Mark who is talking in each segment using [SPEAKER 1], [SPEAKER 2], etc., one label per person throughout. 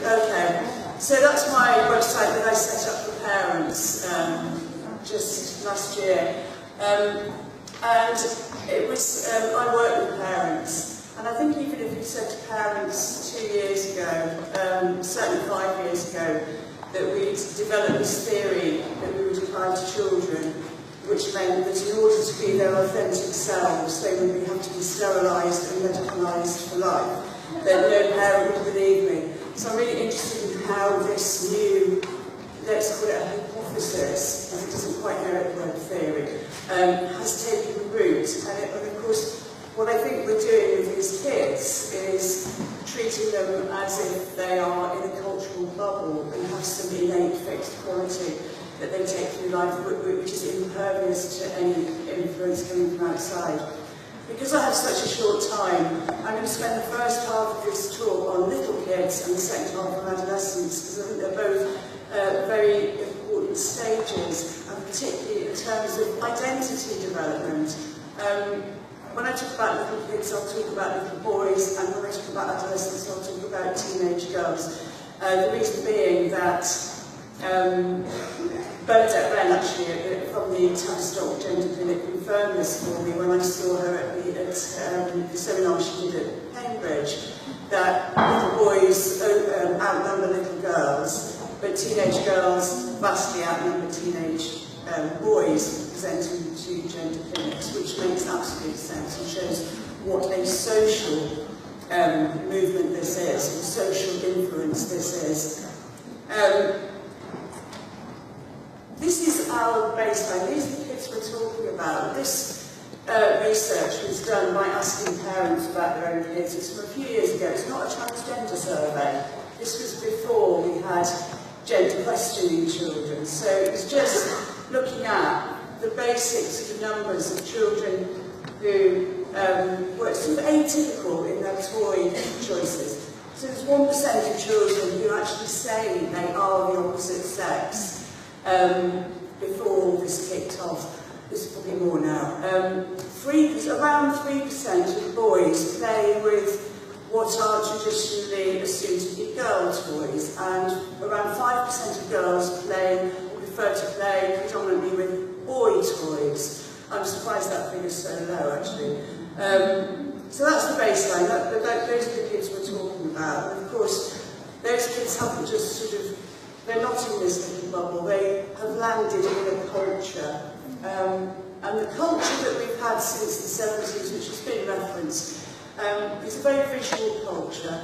[SPEAKER 1] Okay, so that's my website that I set up for parents just last year. And it was, I work with parents, and I think even if you said to parents 2 years ago, certainly 5 years ago, that we'd developed this theory that we would apply to children, which meant that in order to be their authentic selves, they would have to be sterilised and medicalised for life, then no parent would believe me. So I'm really interested in how this new, let's call it a hypothesis, as it doesn't quite know it, the word theory, has taken root. And of course, what I think we're doing with these kids is treating them as if they are in a cultural bubble and have some innate fixed quality that they take through life, which is impervious to any influence coming from outside. Because I have such a short time, I'm going to spend the first half of this talk on little kids and the second half on adolescents, because I think they're both very important stages, and particularly in terms of identity development. When I talk about little kids, I'll talk about little boys, and when I talk about adolescents, I'll talk about teenage girls. The reason being that Bernadette Wren, actually, from the Tavistock Gender Clinic, confirmed this for me when I saw her at the seminar she did at Cambridge, that little boys outnumber little girls, but teenage girls vastly outnumber teenage boys presenting to gender clinics, which makes absolute sense and shows what a social movement this is, what social influence this is. This is our baseline. These are the kids we're talking about. This research was done by asking parents about their own kids. It's from a few years ago. It's not a transgender survey. This was before we had gender questioning children. So it was just looking at the basic sort of numbers of children who were sort of atypical in their toy choices. So there's 1% of children who actually say they are the opposite sex. Before all this kicked off. There's probably more now. Around 3% of boys play with what are traditionally assumed to be girl toys, and around 5% of girls prefer to play predominantly with boy toys. I'm surprised that figure's so low, actually. So that's the baseline. Those are the kids we're talking about. And of course, those kids haven't just sort of, they're not in this little bubble, they have landed in a culture. And the culture that we've had since the 70s, which has been referenced, is a very visual culture.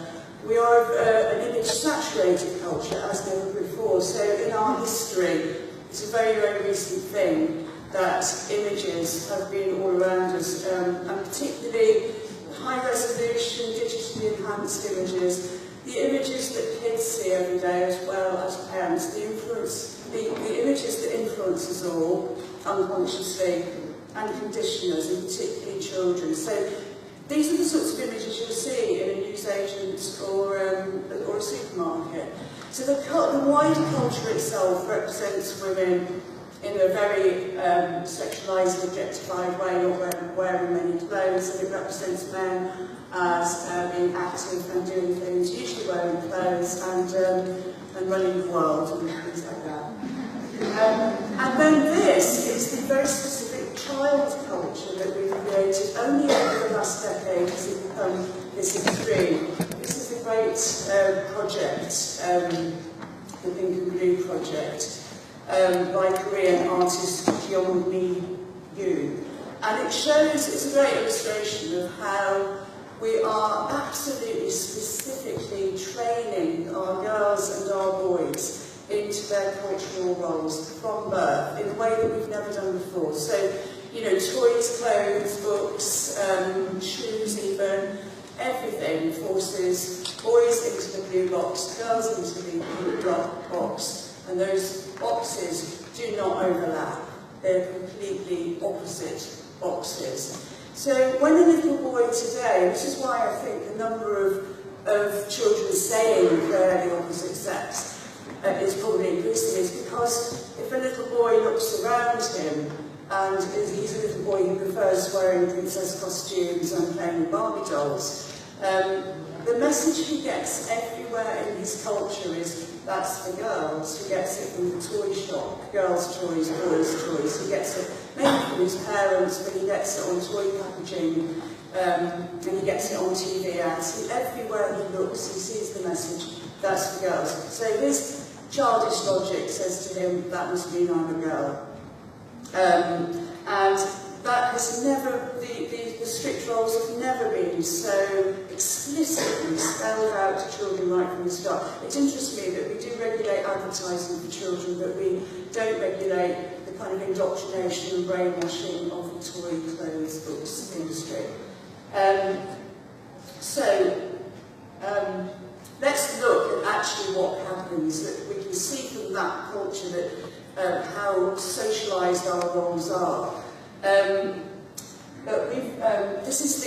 [SPEAKER 1] We are an image-saturated culture, as never before. So in our history, it's a very, very recent thing that images have been all around us, and particularly high-resolution, digitally enhanced images. The images that kids see every day, as well as parents, the images that influence us all unconsciously and condition us, and particularly children. So these are the sorts of images you'll see in a newsagent or a supermarket. So the wider culture itself represents women in a very sexualised, objectified way, not wearing many clothes, and it represents men as being active and doing things, usually wearing clothes and running the world and things like that. And then this is the very specific child culture that we've created only over the last decade has it become this extreme. This is a great project, the Pink and Blue project, by Korean artist Kyung-mi Yoon. And it shows, it's a great illustration of how we are absolutely specifically training our girls and our boys into their cultural roles from birth in a way that we've never done before. So, you know, toys, clothes, books, shoes even, everything forces boys into the blue box, girls into the pink box, and those boxes do not overlap. They're completely opposite boxes. So when a little boy today, this is why I think the number of children saying they're the opposite sex is probably increasing, is because if a little boy looks around him and he's a little boy who prefers wearing princess costumes and playing with Barbie dolls, the message he gets everywhere in his culture is that's for girls. He gets it from the toy shop, girls' toys, boys' toys. He gets it maybe from his parents, but he gets it on toy packaging, and he gets it on TV ads. Everywhere he looks, he sees the message, that's for girls. So his childish logic says to him, that must mean I'm a girl. And that has never, the strict roles have never been so explicitly spelled out to children right from the start. It interests me that we do regulate advertising for children, but we don't regulate the kind of indoctrination and brainwashing of the toy, clothes, books industry. Let's look at actually what happens. That we can see from that culture that how socialised our roles are. But this is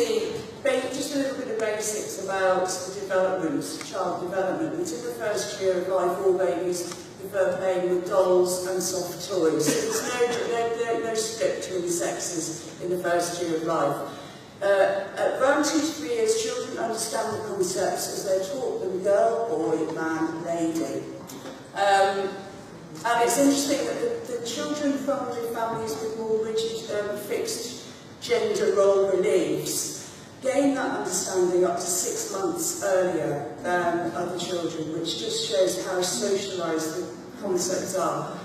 [SPEAKER 1] just a little bit of basics about the development, child development. It's in the first year of life, all babies prefer playing with dolls and soft toys. There's no split between the sexes in the first year of life. At around 2 to 3 years, children understand the concepts as they're taught them: girl, boy, man, lady. And it's interesting that the children from the families with more rigid, fixed gender role beliefs gain that understanding up to 6 months earlier than other children, which just shows how socialised the concepts are.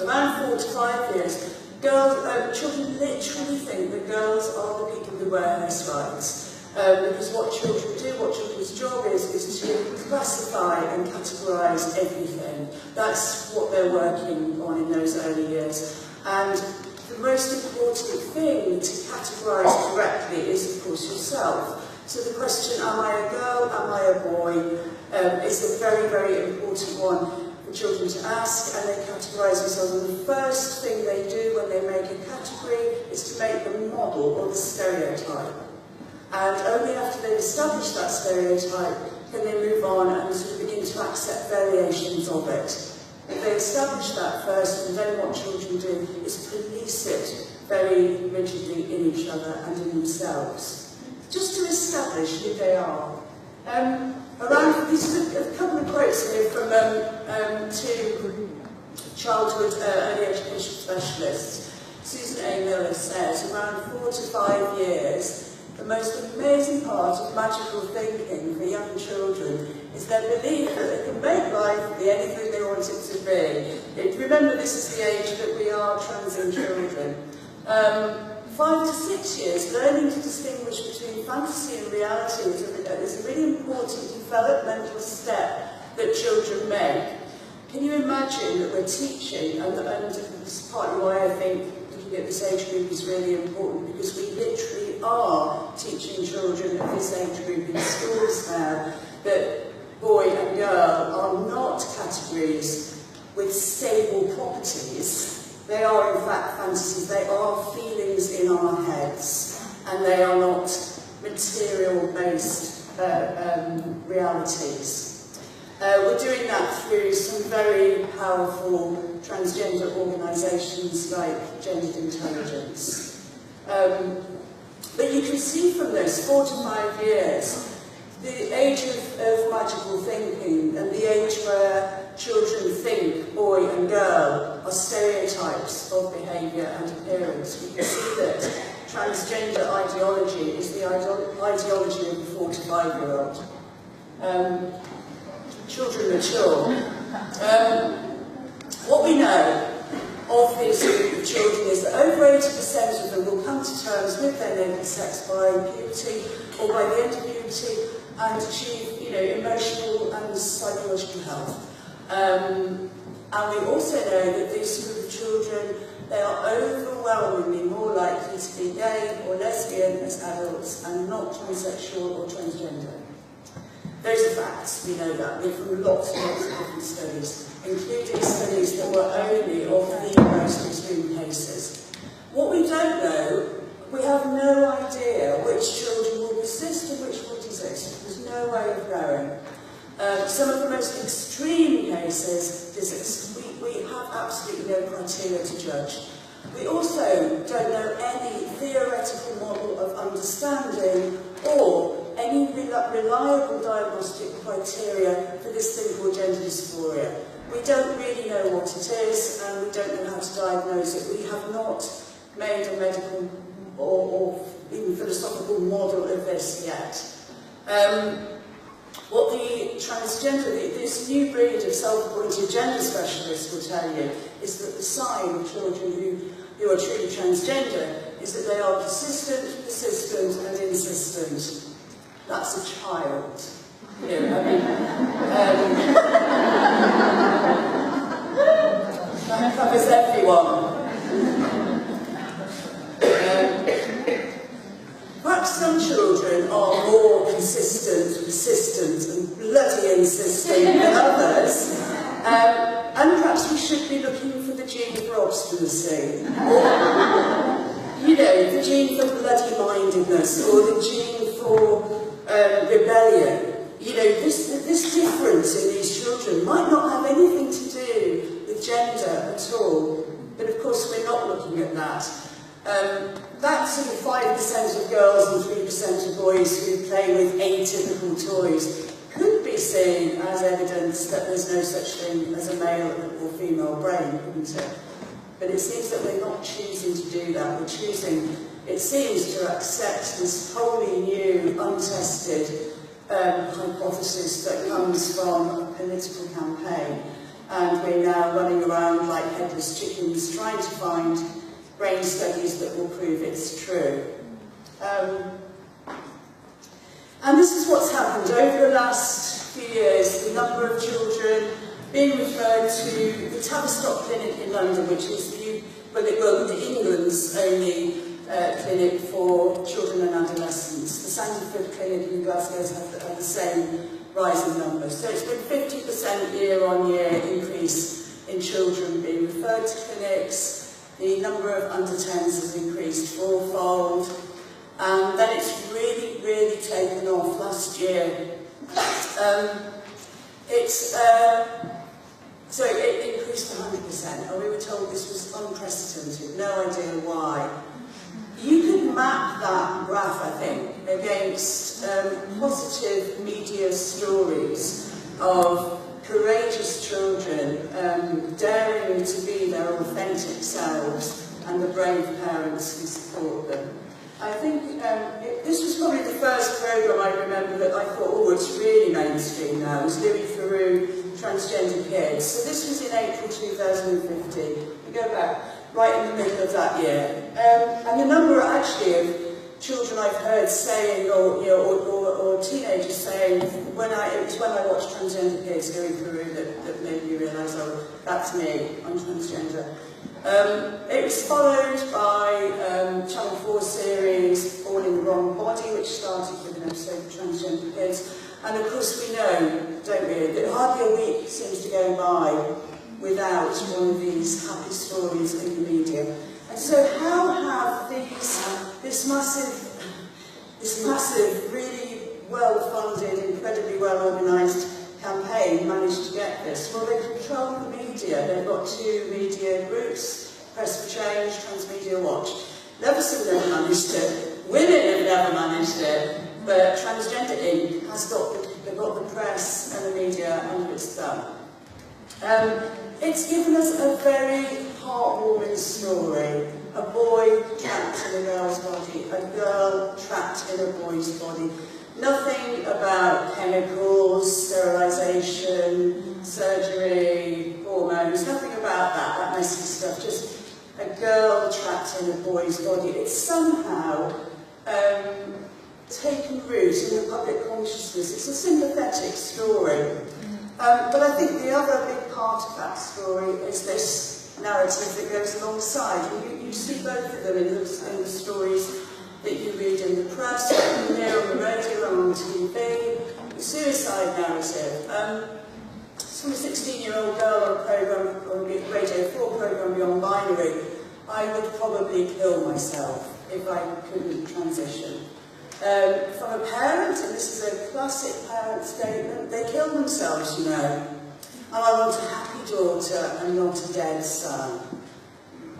[SPEAKER 1] Around 4 to 5 years, children literally think that girls are the people who wear hair slides. Because what children do, what children's job is to classify and categorise everything. That's what they're working on in those early years. And the most important thing to categorise correctly is, of course, yourself. So the question, am I a girl, am I a boy, is a very, very important one for children to ask, and they categorise themselves. And the first thing they do when they make a category is to make the model or the stereotype. And only after they've established that stereotype can they move on and sort of begin to accept variations of it. If they establish that first, and then what children do is police it very rigidly in each other and in themselves, just to establish who they are. These are a couple of quotes here from two childhood early education specialists. Susan A. Miller says, around 4 to 5 years, the most amazing part of magical thinking for young children is their belief that they can make life be anything they want it to be. Remember, this is the age that we are transing children. 5 to 6 years, learning to distinguish between fantasy and reality is a really important developmental step that children make. Can you imagine that we're teaching, and this is partly why I think looking at this age group is really important, because we literally are teaching children of this age group in schools now that boy and girl are not categories with stable properties. They are in fact fantasies, they are feelings in our heads, and they are not material-based realities. We're doing that through some very powerful transgender organisations like Gendered Intelligence. But you can see from this, 4 to 5 years, the age of magical thinking and the age where children think boy and girl are stereotypes of behaviour and appearance. We can see that transgender ideology is the ideology of the 4 to 5-year-old. Children mature. What we know of this group of children is that over 80% of them will come to terms with their naked sex by puberty or by the end of puberty and achieve, emotional and psychological health. And we also know that this group of children, they are overwhelmingly more likely to be gay or lesbian as adults and not transsexual or transgender. Those are facts, we know that. We're from lots and lots of different studies, including studies that were only of the most extreme cases. What we don't know, we have no idea which children will persist and which will desist. There's no way of knowing. Some of the most extreme cases desist. We have absolutely no criteria to judge. We also don't know any theoretical model of understanding or any reliable diagnostic criteria for this thing called gender dysphoria. We don't really know what it is, and we don't know how to diagnose it. We have not made a medical or even philosophical model of this yet. What the transgender, this new breed of self-appointed gender specialists will tell you is that the sign of children who are truly transgender is that they are persistent and insistent. That's a child. You know, I mean, that covers everyone. Perhaps some children are more consistent, persistent, and bloody insistent than others. And perhaps we should be looking for the gene for obstinacy. Or, you know, the gene for bloody-mindedness, or the gene for rebellion. You know, this difference in these children might not have anything to do with gender at all. But of course, we're not looking at that. That sort of 5% of girls and 3% of boys who play with atypical toys could be seen as evidence that there's no such thing as a male or female brain, couldn't it? But it seems that we're not choosing to do that. We're choosing, it seems, to accept this wholly new, untested hypothesis that comes from a political campaign. And we're now running around like headless chickens trying to find brain studies that will prove it's true. And this is what's happened over the last few years. The number of children being referred to the Tavistock Clinic in London, which is England's only clinic for children and adolescents. The Sandford Clinic in Glasgow have the same rising numbers. So it's been 50% year-on-year increase in children being referred to clinics. The number of under-10s has increased fourfold, and then it's really, really taken off last year. So it increased 100%, and we were told this was unprecedented, no idea why. You could map that graph, I think, against positive media stories of courageous children daring to be their authentic selves and the brave parents who support them. I think this was probably the first programme I remember that I thought, oh, it's really mainstream now. It was Louis Theroux, Transgender Kids. So this was in April 2015. We go back right in the middle of that year. And the number actually of children I've heard saying, or teenagers saying, it was when I watched Transgender Kids, Louis Theroux, that made me realise, oh, that's me, I'm transgender. It was followed by Channel 4 series, Born in the Wrong Body, which started with an episode of Transgender Kids. And of course we know, don't we, that hardly a week seems to go by without one of these happy stories in the media. And so how have this massive, really well-funded, incredibly well-organised campaign managed to get this? Well, they control the media. They've got two media groups, Press for Change, Transmedia Watch. Leveson never managed it, Women have never managed it, but Transgender Inc. has got the press and the media under its thumb. It's given us a very heartwarming story. A boy trapped in a girl's body, a girl trapped in a boy's body. Nothing about chemicals, sterilisation, surgery, hormones, nothing about that messy stuff, just a girl trapped in a boy's body. It's somehow taken root in the public consciousness. It's a sympathetic story. But I think the other big part of that story is this narrative that goes alongside. You see both of them in the stories that you read in the press, you hear on the radio and on TV, the suicide narrative. From a 16-year-old girl on a programme, on a Radio 4 programme Beyond Binary, I would probably kill myself if I couldn't transition. From a parent, and this is a classic parent statement, they kill themselves, you know. And I want a happy daughter and not a dead son.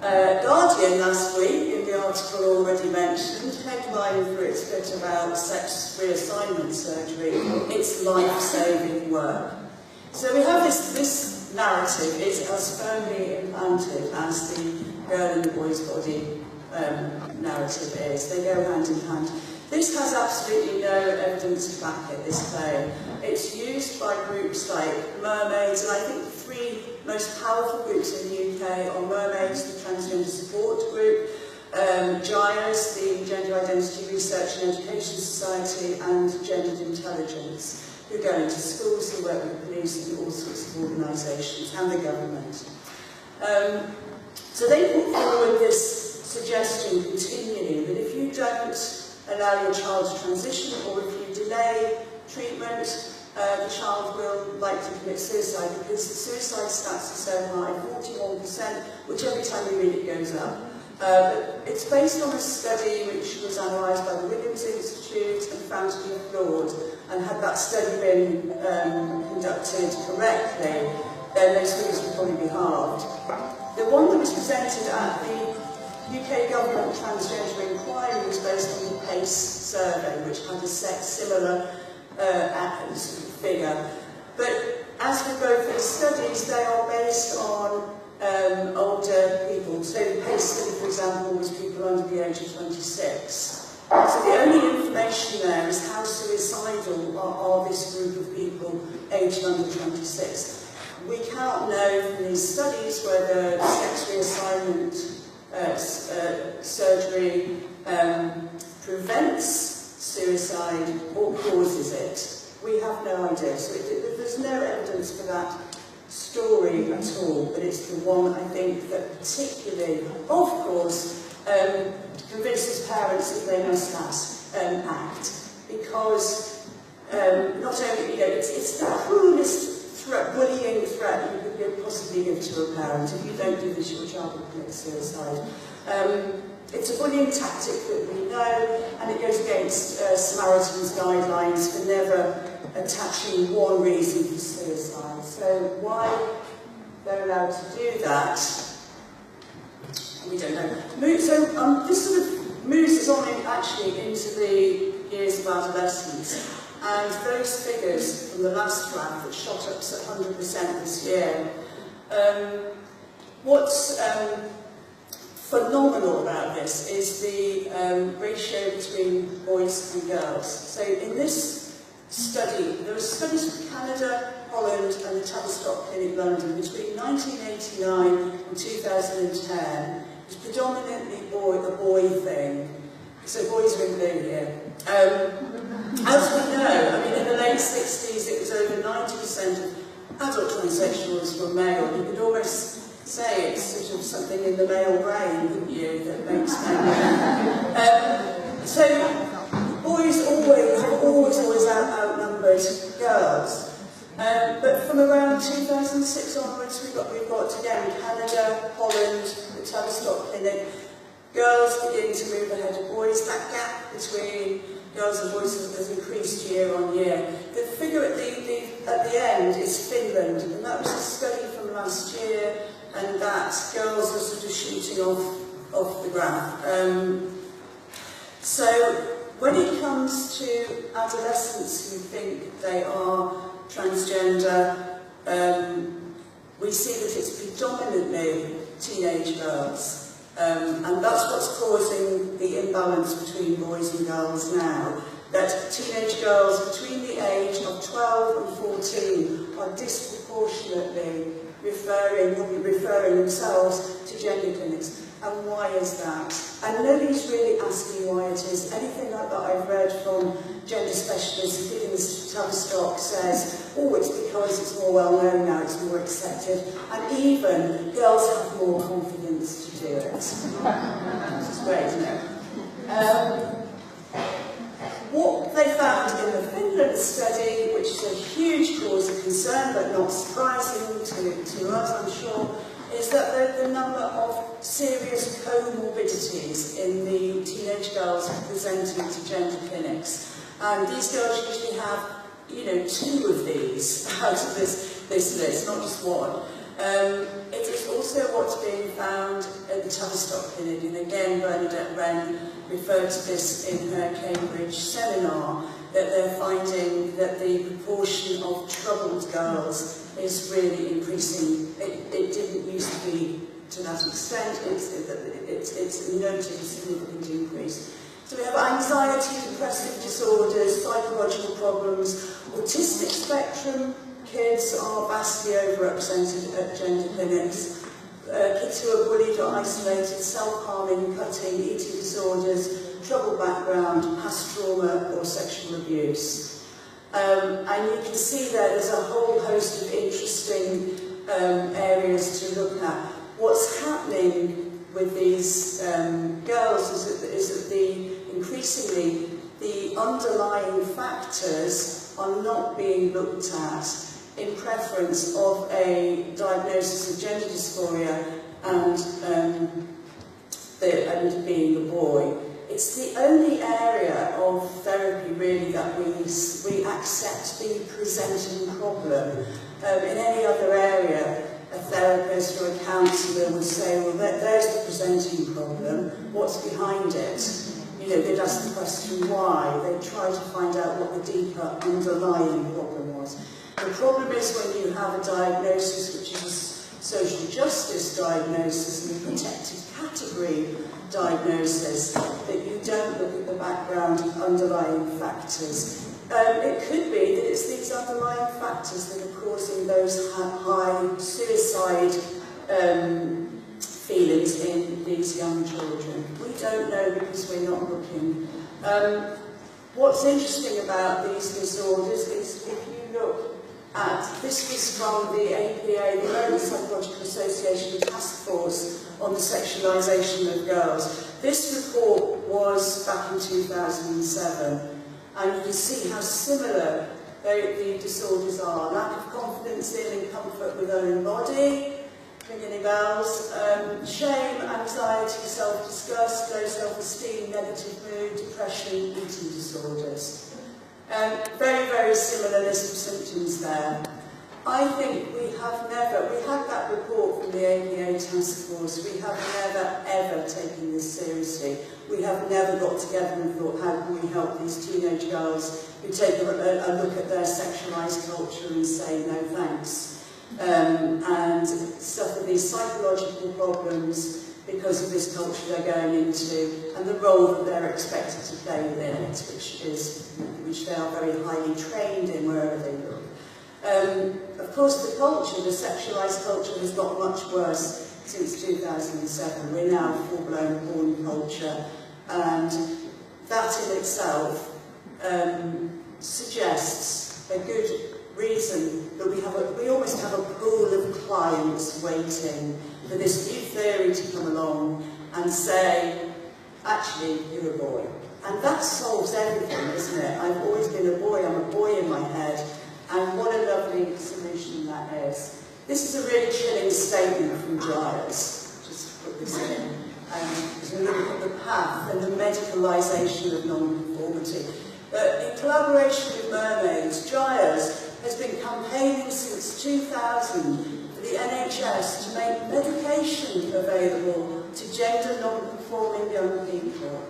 [SPEAKER 1] Guardian last week, in the article already mentioned, headline for its bit about sex reassignment surgery, it's life-saving work. So we have this narrative is as firmly implanted as the girl in the boy's body narrative is. They go hand in hand. This has absolutely no evidence to back it, this claim. It's used by groups like Mermaids, and I think the three most powerful groups in the UK are Mermaids, the Transgender Support Group, GIAS, the Gender Identity Research and Education Society, and Gendered Intelligence, who go into schools, who work with police and all sorts of organisations, and the government. So they put forward this suggestion continually that if you don't allow your child to transition, or if you delay treatment, the child will likely commit suicide, because the suicide stats are so high, 41%, which every time you read it goes up. But it's based on a study which was analysed by the Williams Institute and found to be flawed, and had that study been conducted correctly, then those figures would probably be halved. The one that was presented at the UK Government Transgender Inquiry was based on the PACE survey, which had a similar figure. But as with both these studies, they are based on older people. So the PACE study, for example, was people under the age of 26. So the only information there is how suicidal are this group of people aged under 26. We can't know from these studies whether sex reassignment surgery prevents suicide or causes it. We have no idea. So there's no evidence for that story at all, but it's the one I think that particularly, of course, convinces parents that they must act, because not only, you know, it's the cruelest bullying threat you could possibly give to a parent. If you don't do this, your child will commit suicide. It's a bullying tactic that we know, and it goes against Samaritan's guidelines for never attaching one reason for suicide. So why they're allowed to do that, we don't know. So this sort of moves us on actually into the years of adolescence. And those figures from the last graph that shot up to 100% this year, what's phenomenal about this is the ratio between boys and girls. So in this study, there were studies from Canada, Holland and the Tavistock Clinic London between 1989 and 2010. It was predominantly a boy thing. So boys are in blue here. As we know, I mean, in the late 60s, it was over 90% of adult transsexuals were male. You could almost say it's sort of something in the male brain, wouldn't you, that makes men. So boys have always outnumbered girls. But from around 2006 onwards, we've got again Canada, Holland, the Tavistock Clinic. Girls begin to move ahead of boys. That gap between girls and boys has increased year on year. The figure at the end is Finland, and that was a study from last year, and that girls are sort of shooting off the graph. So when it comes to adolescents who think they are transgender, we see that it's predominantly teenage girls. And that's what's causing the imbalance between boys and girls now. That teenage girls between the age of 12 and 14 are disproportionately referring themselves to gender clinics. And why is that? And nobody's really asking why it is. Anything like that I've read from gender specialists, including Mr. Tavistock, says, oh, it's because it's more well known now, it's more accepted. And even girls have more confidence to do it. Which is great, isn't it? What they found in the Finland study, which is a huge cause of concern, but not surprising to us, I'm sure, is that the number of serious comorbidities in the teenage girls presenting to gender clinics. And these girls usually have, you know, 2 of these out of this list, not just 1. It is also what's being found at the Tavistock Clinic, and again Bernadette Wren referred to this in her Cambridge seminar, that they're finding that the proportion of troubled girls is really increasing. It didn't used to be to that extent. It's noted a significant increase. So we have anxiety, depressive disorders, psychological problems, autistic spectrum. Kids are vastly overrepresented at gender clinics. Kids who are bullied or isolated, self-harming, cutting, eating disorders, troubled background, past trauma or sexual abuse. And you can see there's a whole host of interesting areas to look at. What's happening with these girls is that increasingly the underlying factors are not being looked at in preference of a diagnosis of gender dysphoria and being a boy. It's the only area of therapy really that we accept the presenting problem. In any other area, a therapist or a counsellor would say, well, there's the presenting problem, what's behind it? You know, they'd ask the question why, they'd try to find out what the deeper underlying problem was. The problem is when you have a diagnosis which is a social justice diagnosis and a protected category diagnosis, that you don't look at the background underlying factors. It could be that it's these underlying factors that are causing those high suicide feelings in these young children. We don't know because we're not looking. What's interesting about these disorders is if you look at, this was from the APA, the American Psychological Association Task Force on the Sexualisation of Girls. This report was back in 2007, and you can see how similar the disorders are. Lack of confidence in and comfort with own body, ringing bells, shame, anxiety, self-disgust, low self-esteem, negative mood, depression, eating disorders. Very, very similar list of symptoms there. I think we had that report from the APA Task Force, we have never ever taken this seriously. We have never got together and thought, how can we help these teenage girls who take a look at their sexualised culture and say, no thanks. And suffer these psychological problems because of this culture they're going into and the role that they're expected to play within it, which they are very highly trained in wherever they look. Of course, the culture, the sexualised culture, has got much worse since 2007. We're now a full-blown porn culture, and that in itself suggests a good reason that we almost have a pool of clients waiting for this new theory to come along and say, actually, you're a boy. And that solves everything, isn't it? I've always been a boy, I'm a boy in my head, and what a lovely solution that is. This is a really chilling statement from Giles, just to put this in, because we look at the path and the medicalisation of non-conformity. But in collaboration with Mermaids, Giles has been campaigning since 2000 for the NHS to make medication available to gender non-conforming young people.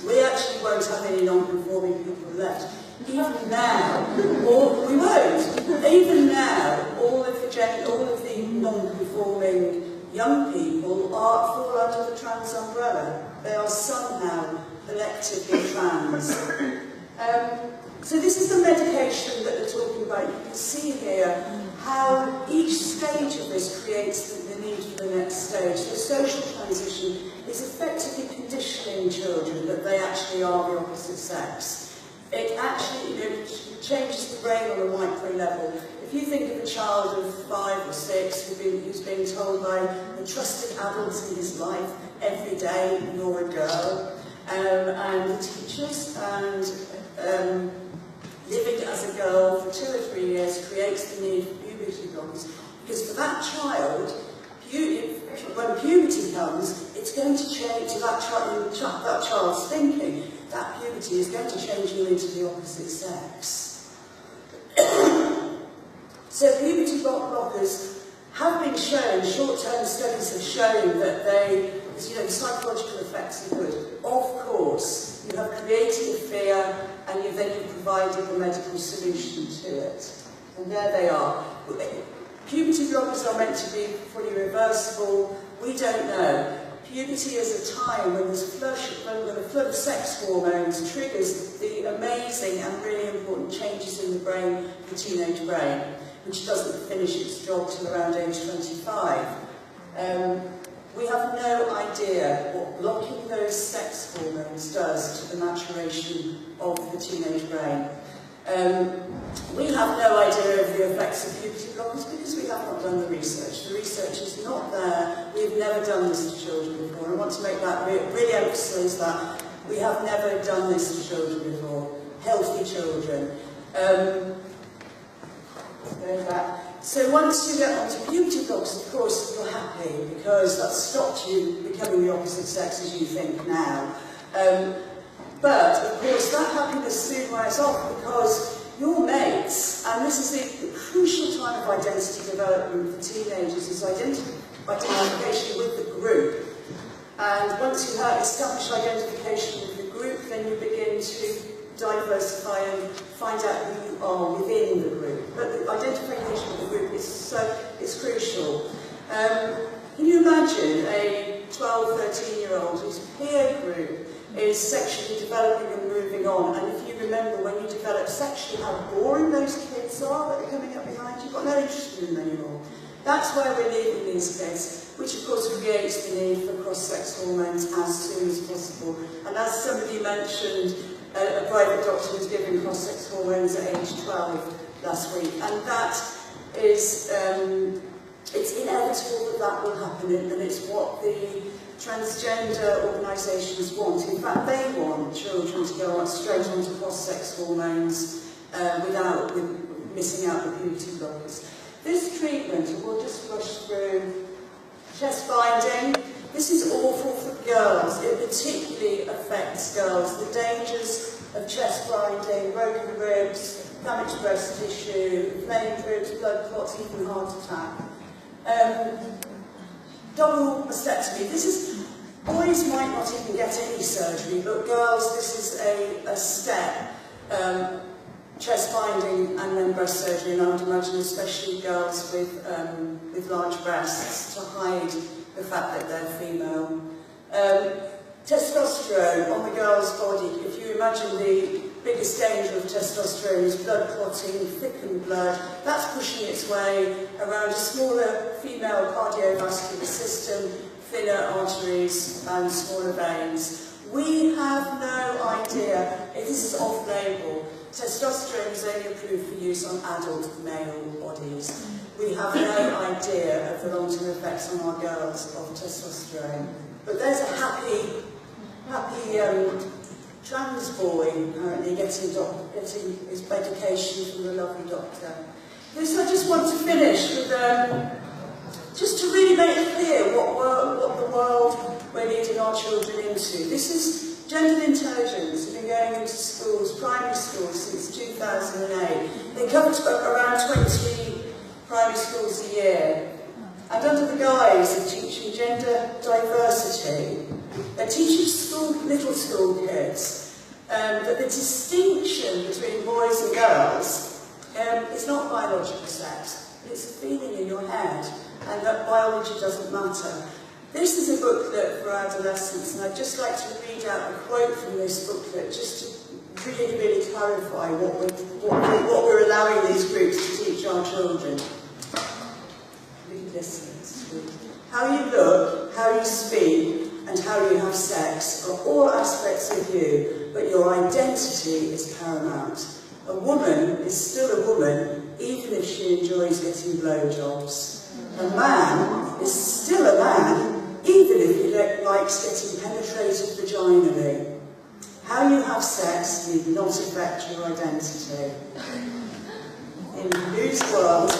[SPEAKER 1] We actually won't have any non-conforming people left. Even now, or we won't. Even now, all of the non-conforming young people fall under the trans umbrella. They are somehow collectively trans. So this is the medication that they're talking about. You can see here how each stage of this creates the need for the next stage. The social transition is effectively conditioning children that they actually are the opposite sex. It actually changes the brain on a micro level. If you think of a child of 5 or 6 who's being told by the trusted adults in his life every day, you're a girl, and the teachers, and living as a girl for 2 or 3 years creates the need for puberty blockers. Because for that child, when puberty comes, it's going to change that child's thinking. That puberty is going to change you into the opposite sex. So puberty blockers have been shown, short-term studies have shown that they, the psychological effects are good. Of course, you have created a fear and then you've provided a medical solution to it. And there they are. Puberty blockers are meant to be fully reversible. We don't know. Puberty is a time when there's when a flood of sex hormones triggers the amazing and really important changes in the brain, the teenage brain, which doesn't finish its job till around age 25. We have no idea what blocking those sex hormones does to the maturation of the teenage brain. We have no idea of the effects of puberty blockers because we have not done the research. The research is not there. We've never done this to children before. I want to make that really emphasise that we have never done this to children before. Healthy children. Going back. So once you get onto puberty blockers, of course, you're happy because that's stopped you becoming the opposite sex as you think now. But, of course, that happiness soon wears off because your mates, and this is the crucial time of identity development for teenagers, is identification with the group. And once you have established identification with the group, then you begin to diversify and find out who you are within the group. But the identification with the group is crucial. Can you imagine a 12, 13-year-old whose peer group is sexually developing and moving on, and if you remember when you develop sexually how boring those kids are that are coming up behind you, you've got no interest in them anymore. That's where we're leaving these kids, which of course creates the need for cross-sex hormones as soon as possible. And as somebody mentioned, a private doctor was giving cross-sex hormones at age 12 last week, and that is, it's inevitable that that will happen, and it's what the transgender organisations want. In fact, they want children to go straight onto cross-sex hormones without missing out the puberty blockers. This treatment, and we'll just rush through, chest binding. This is awful for girls. It particularly affects girls. The dangers of chest binding, broken ribs, damaged breast tissue, inflamed ribs, blood clots, even heart attack. Double mastectomy. This is, boys might not even get any surgery, but girls, this is a step. Chest binding and then breast surgery, and I would imagine especially girls with large breasts to hide the fact that they're female. Testosterone on the girl's body. If you imagine the biggest danger of testosterone is blood clotting, thickened blood. That's pushing its way around a smaller female cardiovascular system, thinner arteries and smaller veins. We have no idea if this is off-label. Testosterone is only approved for use on adult male bodies. We have no idea of the long-term effects on our girls of testosterone. But there's a happy trans boy apparently getting his medication from a lovely doctor. This I just want to finish with, just to really make it clear what the world we're leading our children into. This is gender intelligence. We've been going into schools, primary schools, since 2008. They cover around 20 primary schools a year. And under the guise of teaching gender diversity, they're teaching middle school kids that the distinction between boys and girls is not biological sex. It's a feeling in your head, and that biology doesn't matter. This is a booklet for adolescents, and I'd just like to read out a quote from this booklet, just to really, really clarify what we're allowing these groups to teach our children. Listen. How you look, how you speak, and how you have sex are all aspects of you, but your identity is paramount. A woman is still a woman, even if she enjoys getting blowjobs. A man is still a man, even if he likes getting penetrated vaginally. How you have sex need not affect your identity. In whose world?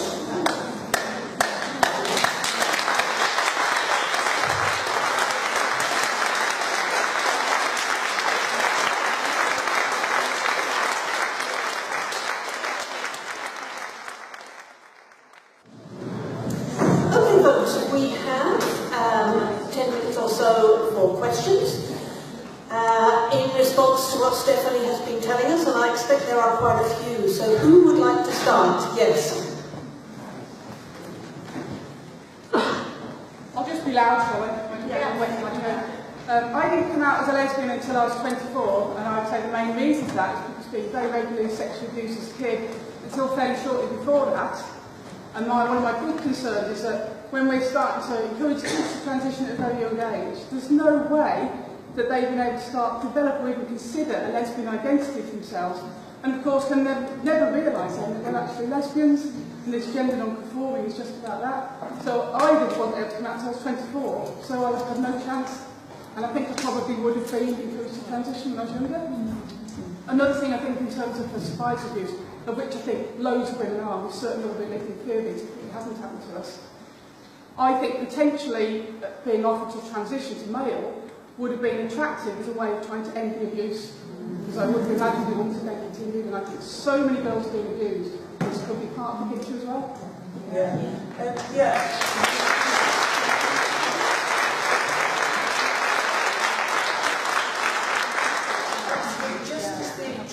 [SPEAKER 2] we have 10 minutes or so for questions. In response to what Stephanie has been telling us, and I expect there are quite a few, so who would like to start? Yes.
[SPEAKER 3] I'll just be loud, shall I? I didn't come out as a lesbian until I was 24, and I'd say the main reason for that is because being very regularly sexually abused as a kid until fairly shortly before that. And one of my big concerns is that when we're starting to encourage kids to transition at a very young age, there's no way that they've been able to start to develop or even consider a lesbian identity for themselves. And of course can never realise that they're actually lesbians, and this gender non-conforming is just about that. So I didn't want them to come out until I was 24, so I had no chance. And I think I probably would have been encouraged to transition when I was younger. Another thing I think in terms of the surprise abuse, of which I think loads of women are, we've certainly all been living periods, it hasn't happened to us. I think potentially being offered to transition to male would have been attractive as a way of trying to end the abuse. Because I wouldn't imagine they wanted to continue, and I think so many girls being abused, this could be part of the picture as well.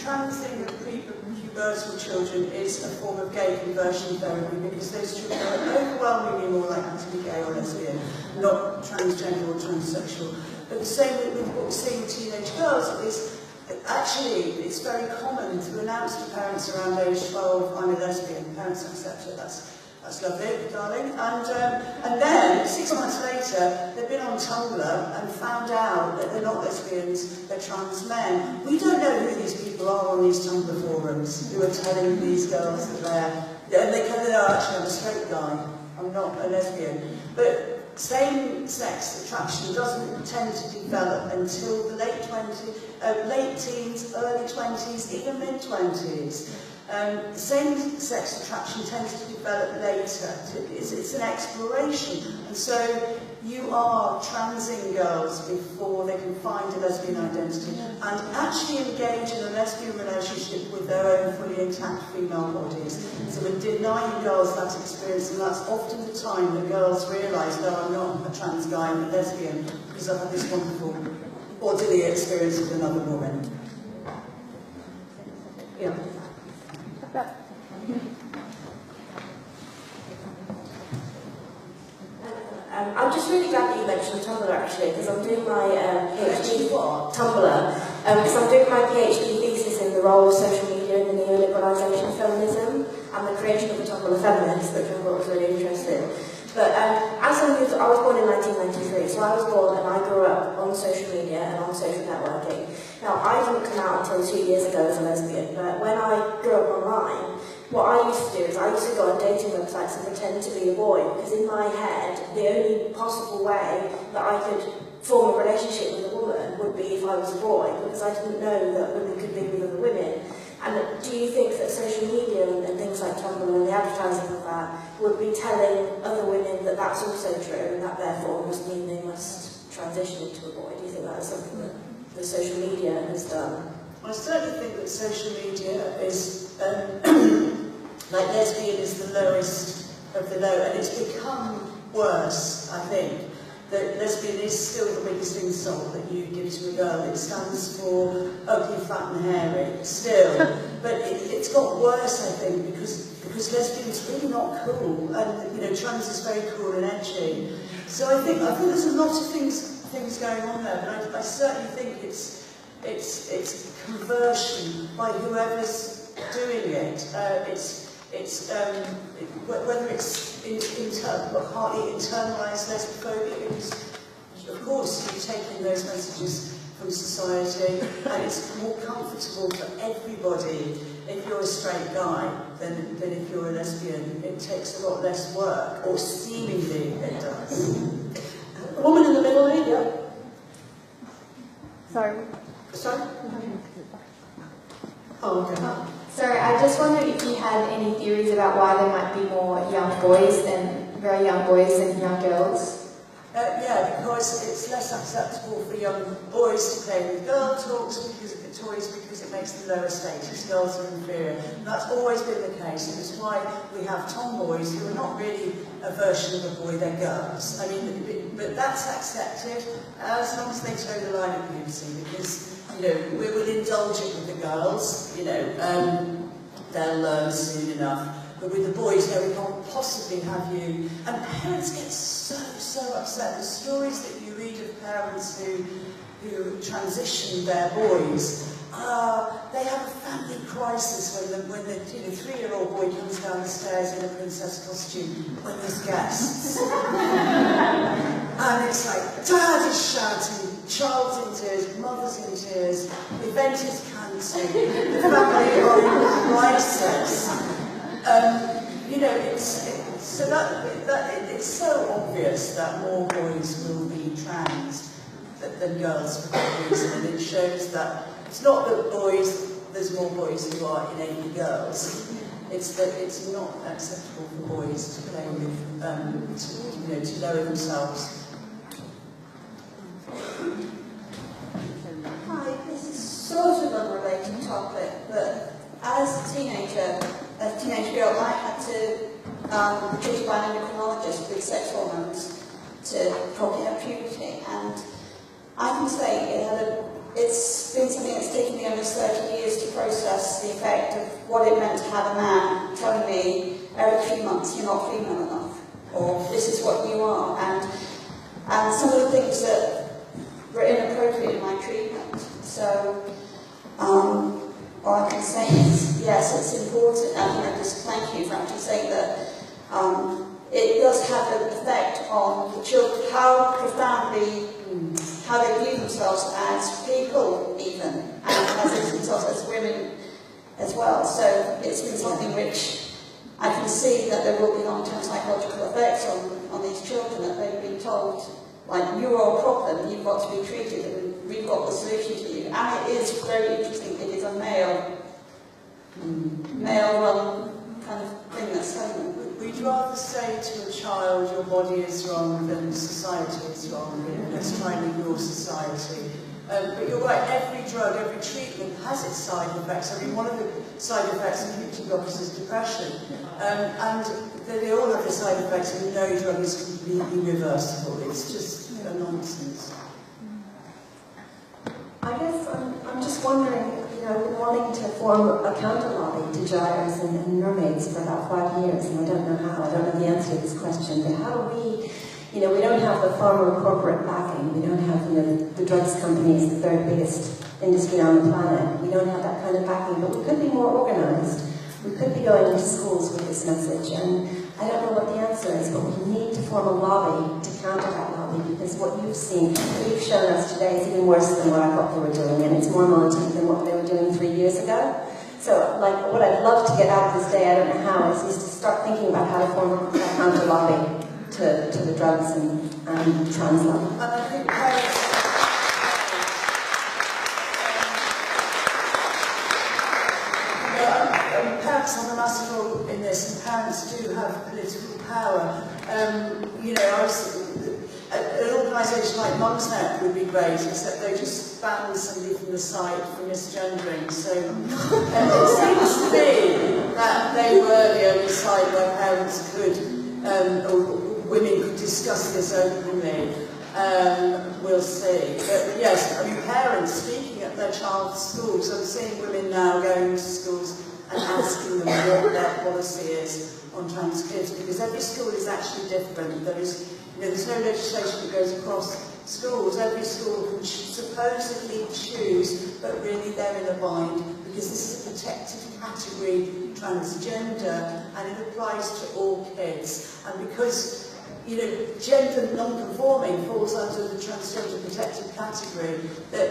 [SPEAKER 1] Transing of prepubertal children is a form of gay conversion therapy because those children are overwhelmingly more likely to be gay or lesbian, not transgender or transsexual. But the same with what we're seeing with teenage girls is actually it's very common to announce to parents around age 12, I'm a lesbian. Parents accept it. That's lovely, darling. And then, 6 months later, they've been on Tumblr and found out that they're not lesbians, they're trans men. We don't know who these people are on these Tumblr forums who are telling these girls that they actually, I'm a straight guy, I'm not a lesbian. But same-sex attraction doesn't tend to develop until the late teens, early 20s, even mid-20s. Same-sex attraction tends to develop later. It's an exploration. And so you are transing girls before they can find a lesbian identity and actually engage in a lesbian relationship with their own fully intact female bodies. So we're denying girls that experience, and that's often the time that girls realise, no, I'm not a trans guy, I'm a lesbian, because I've had this wonderful bodily experience with another woman. Yeah.
[SPEAKER 4] I'm just really glad that you mentioned Tumblr actually, because I'm doing my PhD Tumblr, because I'm doing my PhD thesis in the role of social media in the neoliberalisation of feminism and the creation of the Tumblr feminist, which I thought was really interesting. But as I was born in 1993, so I was born and I grew up on social media and on social networking. Now, I didn't come out until 2 years ago as a lesbian, but when I grew up online, what I used to do is I used to go on dating websites and pretend to be a boy, because in my head, the only possible way that I could form a relationship with a woman would be if I was a boy, because I didn't know that women could be with other women. And do you think that social media and things like Tumblr and the advertising of that would be telling other women that that's also true, and that therefore must mean they must transition into a boy? Do you think that is something that the social media has done?
[SPEAKER 1] I certainly think that social media is, like lesbian is the lowest of the low, and it's become worse, I think. That lesbian is still the biggest insult that you give to a girl. It stands for ugly, fat and hairy, still. But it's got worse, I think, because lesbian's really not cool, and trans is very cool and edgy. So I think there's a lot of things going on there, but I certainly think it's conversion by whoever's doing it. Whether it's partly internalised lesbophobia, because of course you've taken those messages from society, and it's more comfortable for everybody if you're a straight guy than if you're a lesbian. It takes a lot less work, or seemingly it does.
[SPEAKER 2] A woman in the middle there, yeah.
[SPEAKER 5] Sorry.
[SPEAKER 2] Oh, okay.
[SPEAKER 5] Sorry, I just wondered if you had any theories about why there might be more young boys than very young boys than young girls.
[SPEAKER 1] Yeah, because it's less acceptable for young boys to play with girl toys because it makes them lower status. Girls are inferior. And that's always been the case, and it's why we have tomboys who are not really a version of a boy, they're girls. I mean, but that's accepted as long as they toe the line of puberty, because, you know, we will indulge it with the girls, you know, they'll learn soon enough. But with the boys, no, we can't possibly have you. And parents get so upset. The stories that you read of parents who transition their boys, they have a family crisis when the 3-year-old boy comes down the stairs in a princess costume when there's guests. And it's like, Dad is shouting, child's in tears, mother's in tears, the event is cancelled, the family are in crisis. You know, it's so obvious that more boys will be trans than girls for that reason, and it shows that it's not that there's more boys who are innately girls. It's that it's not acceptable for boys to play with, to lower themselves.
[SPEAKER 6] Hi, this is sort of unrelated topic, but as a teenage girl, I had to be treated by an endocrinologist with sex hormones to properly have puberty, and I can say it's been something that's taken me almost 30 years to process the effect of what it meant to have a man telling me every 3 months you're not female enough, or this is what you are, and some of the things that were inappropriate in my treatment. So, all I can say is, yes, it's important, and just thank you for actually saying that it does have an effect on the children, how profoundly, how they view themselves as people even, and how they view themselves as women as well. So it's been something which I can see that there will be long-term psychological effects on these children, that they've been told, like, you're a problem, you've got to be treated, and we've got the solution to you. And it is very interesting, it is a male-run kind of thing that's happening.
[SPEAKER 1] We'd rather say to a child, your body is wrong, than society is wrong. Let's try and ignore society. But you're right, every drug, every treatment has its side effects. I mean, one of the side effects of puberty blockers is depression. And they all have the side effects, and no drug is completely reversible. It's just a nonsense.
[SPEAKER 7] I guess I'm just wondering, I've been wanting to form a counter lobby to gyres and mermaids for about 5 years, and I don't know how. I don't know the answer to this question, but how do we, we don't have the pharma corporate backing. We don't have, the drugs companies, the third biggest industry on the planet. We don't have that kind of backing, but we could be more organized. We could be going into schools with this message, and I don't know what the answer is, but we need to form a lobby to counter that lobby, because what you've seen, what you've shown us today is even worse than what I thought they were doing, and it's more militant than what they were doing 3 years ago. So, what I'd love to get out of this day, I don't know how, is to start thinking about how to form a counter lobby to the drugs and trans lobby.
[SPEAKER 1] And I think parents have a massive role in this, and parents do have political power. I was, an organisation like Mumsnet would be great, except they just banned somebody from the site for misgendering. So it seems to me that they were the only site where parents could, or women could discuss this openly. We'll see. But yes, I mean, parents speaking at their child's schools. I'm seeing women now going to schools and asking them what their policy is on trans kids, because every school is actually different. There's no legislation that goes across schools. Every school can supposedly choose, but really they're in a bind, because this is a protected category, transgender, and it applies to all kids. And because gender non-conforming falls under the transgender protected category, that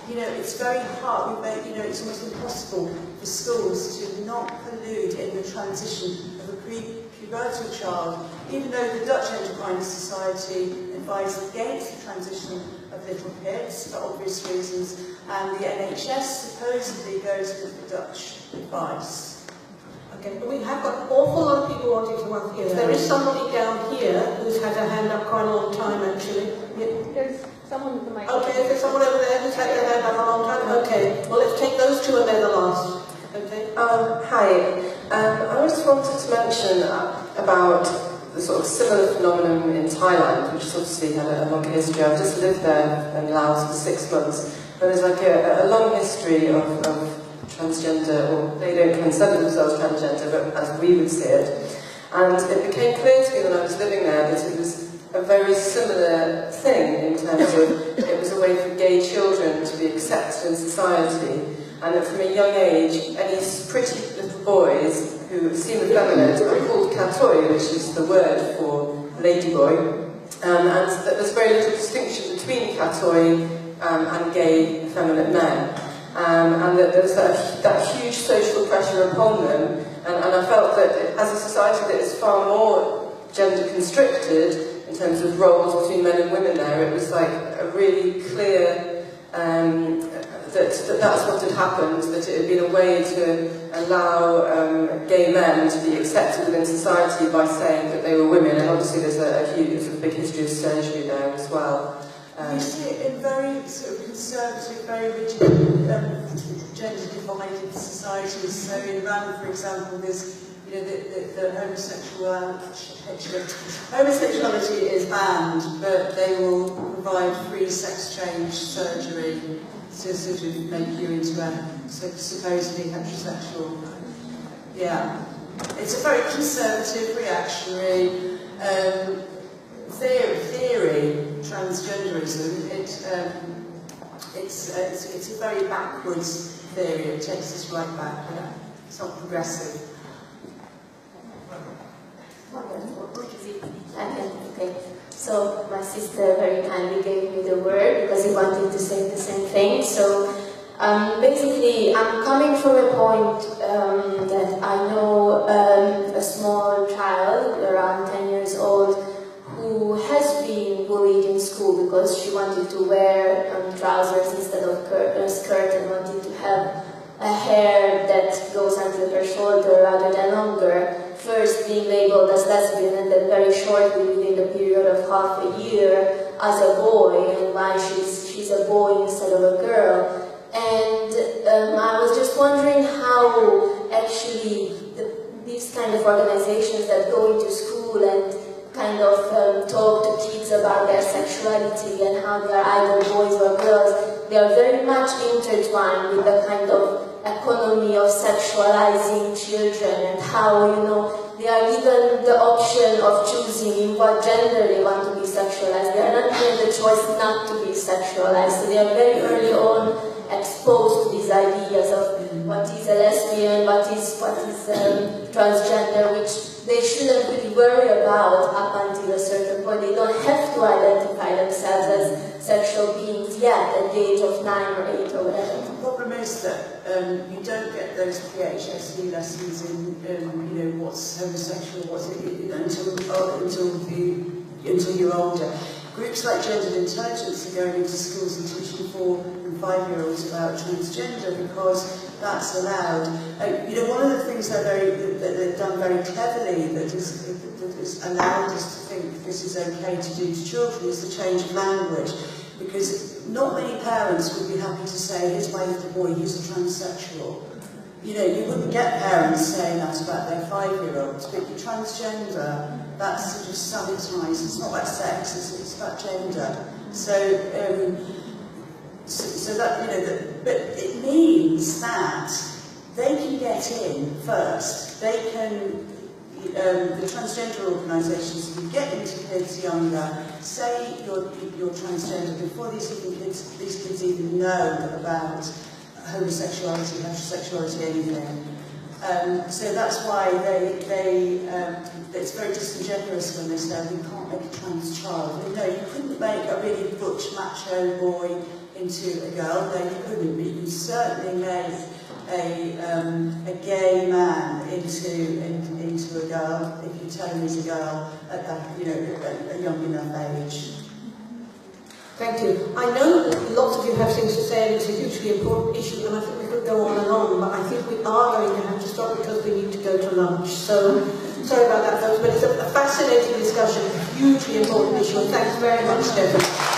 [SPEAKER 1] it's very hard. It's almost impossible for schools to not collude in the transition of a pre-pubertal child, even though the Dutch Endocrine Society advised against the transition of little kids for obvious reasons, and the NHS supposedly goes with the Dutch advice.
[SPEAKER 2] Okay, but we have got an awful lot of people wanting to run here. There there is somebody down here who's had her hand up quite a long time, actually.
[SPEAKER 3] There's someone with the microphone.
[SPEAKER 2] Okay, there's someone over there who's had their hand up a long time. Okay, well, let's take those two and they're the last. Okay.
[SPEAKER 8] Hi. I just wanted to mention about the sort of similar phenomenon in Thailand, which has obviously had a long history. I've just lived there in Laos for 6 months, and there's like a long history of transgender, or they don't consider themselves transgender, but as we would see it. And it became clear to me when I was living there that it was a very similar thing in terms of it was a way for gay children to be accepted in society, and that from a young age, any pretty little boys who seem effeminate are called katoi, which is the word for ladyboy, and that there's very little distinction between katoi and gay effeminate men. And that there's that huge social pressure upon them, and I felt that as a society that is far more gender constricted in terms of roles between men and women there, it was like a really clear that's what had happened, that it had been a way to allow gay men to be accepted within society by saying that they were women, and obviously there's a big history of surgery there as well.
[SPEAKER 1] You see it in very sort of conservative, very rigid, gender-divided societies. So in Iran, for example, there's the homosexuality is banned, but they will provide free sex change surgery to sort of make you into a supposedly heterosexual. Yeah, it's a very conservative, reactionary theory. Transgenderism. It's a very backwards theory. It takes us right back. It's not progressive.
[SPEAKER 4] Okay. So my sister very kindly gave me the word because he wanted to say the same thing. So basically, I'm coming from a point that I know a small child, around 10 years old, who has been bullied in school because she wanted to wear trousers instead of a skirt and wanted to have a hair that goes until her shoulder rather than longer. First being labeled as lesbian and then very shortly within the period of half a year as a boy, and why she's a boy instead of a girl. And I was just wondering how actually these kind of organizations that go into school and kind of talk to kids about their sexuality and how they are either boys or girls, they are very much intertwined with the kind of economy of sexualizing children, and how, they are given the option of choosing in what gender they want to be sexualized. They are not given the choice not to be sexualized, so they are very early on exposed to these ideas of what is a lesbian, what is transgender, which they shouldn't really worry about up until a certain point. They don't have to identify themselves as sexual beings yet at the age of 9 or 8 or whatever.
[SPEAKER 1] The problem is that you don't get those PHSE lessons in what's homosexual, what's until you're older. Groups like Gendered Intelligence are going into schools and teaching 4- and 5-year-olds about transgender because that's allowed. One of the things that they've done very cleverly that has allowed us to think this is okay to do to children is the change of language. Because not many parents would be happy to say, here's my little boy, he's a transsexual. You wouldn't get parents saying that about their 5-year-olds, but your transgender, that's sort of sanitized. It's not about sex, it's about gender. So that, but it means that they can get in first. They can, the transgender organisations can get into kids younger, say you're transgender before these kids even know about homosexuality, heterosexuality, anything. So that's why it's very disingenuous when they say we can't make a trans child. No, you couldn't make a really butch macho boy into a girl. No, you couldn't. But you can certainly make a gay man into a girl if you tell him he's a girl at a young enough age.
[SPEAKER 2] Thank you. I know that lots of you have things to say, and it's a hugely important issue, and I think we could go on and on, but I think we are going to have to stop because we need to go to lunch. So Sorry about that, folks, but it's a fascinating discussion, hugely important issue, and thanks very much, Stephen.